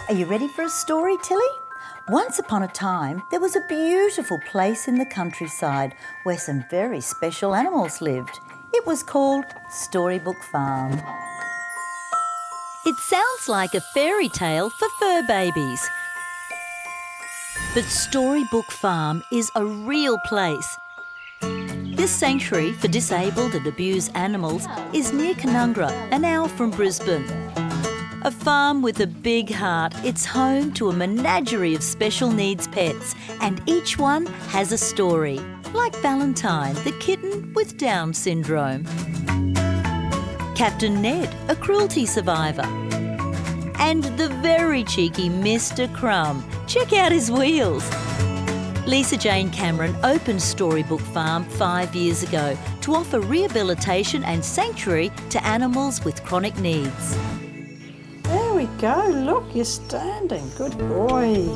Are you ready for a story, Tilly? Once upon a time, there was a beautiful place in the countryside where some very special animals lived. It was called Storybook Farm. It sounds like a fairy tale for fur babies. But Storybook Farm is a real place. This sanctuary for disabled and abused animals is near Canungra, an hour from Brisbane. A farm with a big heart, it's home to a menagerie of special needs pets, and each one has a story, like Valentine, the kitten with Down syndrome. Captain Ned, a cruelty survivor. And the very cheeky Mr. Crumb. Check out his wheels. Lisa Jane Cameron opened Storybook Farm 5 years ago to offer rehabilitation and sanctuary to animals with chronic needs. There we go, look, you're standing. Good boy.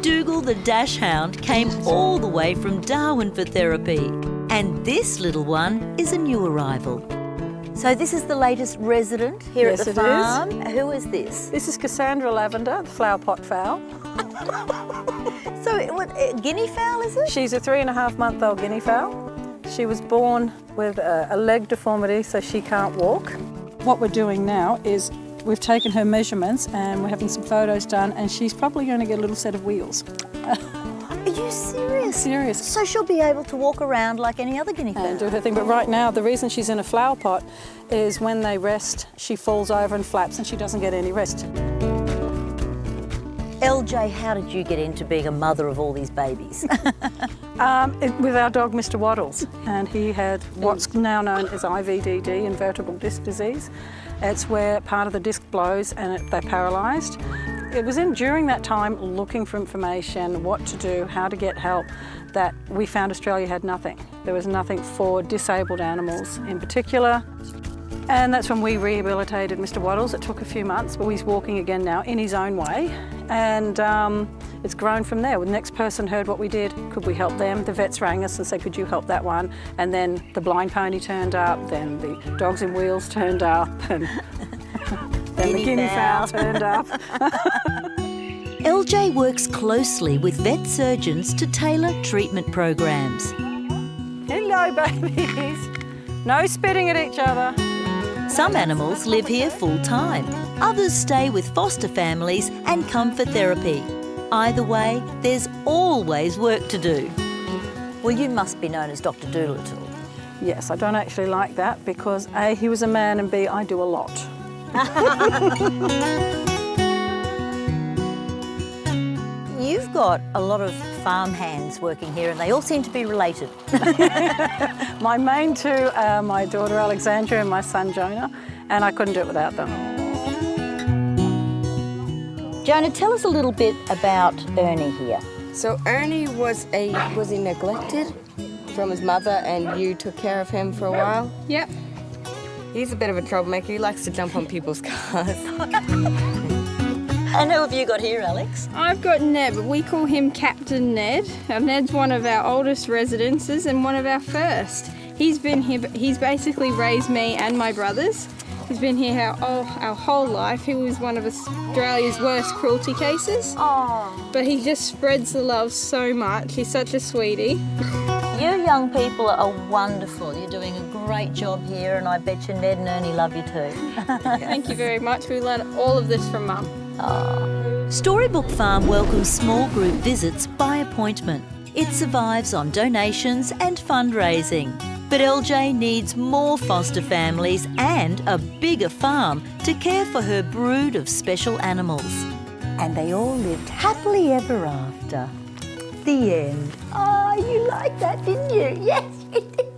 Dougal the Dash Hound came all the way from Darwin for therapy. And this little one is a new arrival. So this is the latest resident here at the farm. Yes, it is. Who is this? This is Cassandra Lavender, the flower pot fowl. So, a guinea fowl, is it? She's a 3.5-month-old guinea fowl. She was born with a leg deformity, so she can't walk. What we're doing now is we've taken her measurements and we're having some photos done, and she's probably going to get a little set of wheels. Are you serious? Serious. So she'll be able to walk around like any other guinea fowl? And do her thing. But right now, the reason she's in a flower pot is when they rest, she falls over and flaps and she doesn't get any rest. LJ, how did you get into being a mother of all these babies? With our dog, Mr. Waddles, and he had what's now known as IVDD, invertebral disc disease. It's where part of the disc blows and they're paralysed. It was during that time, looking for information, what to do, how to get help, that we found Australia had nothing. There was nothing for disabled animals in particular. And that's when we rehabilitated Mr. Waddles. It took a few months, but he's walking again now in his own way. And it's grown from there. The next person heard what we did, could we help them? The vets rang us and said, could you help that one? And then the blind pony turned up, then the dogs in wheels turned up, and then the guinea fowl turned up. LJ works closely with vet surgeons to tailor treatment programs. Hello, babies. No spitting at each other. Some animals live here full-time. Others stay with foster families and come for therapy. Either way, there's always work to do. Well, you must be known as Dr. Doolittle. Yes, I don't actually like that because A, he was a man, and B, I do a lot. You've got a lot of farm hands working here and they all seem to be related. My main two are my daughter Alexandra and my son Jonah, and I couldn't do it without them. Jonah, tell us a little bit about Ernie here. So Ernie was he neglected from his mother, and you took care of him for a while? Yep. He's a bit of a troublemaker. He likes to jump on people's cars. And who have you got here, Alex? I've got Ned, but we call him Captain Ned. Ned's one of our oldest residences and one of our first. He's been here, he's basically raised me and my brothers. He's been here our whole life. He was one of Australia's worst cruelty cases. Oh. But he just spreads the love so much. He's such a sweetie. You young people are wonderful. You're doing a great job here, and I bet you Ned and Ernie love you too. Thank you very much. We learned all of this from Mum. Oh. Storybook Farm welcomes small group visits by appointment. It survives on donations and fundraising. But LJ needs more foster families and a bigger farm to care for her brood of special animals. And they all lived happily ever after. The end. Oh, you liked that, didn't you? Yes, you did.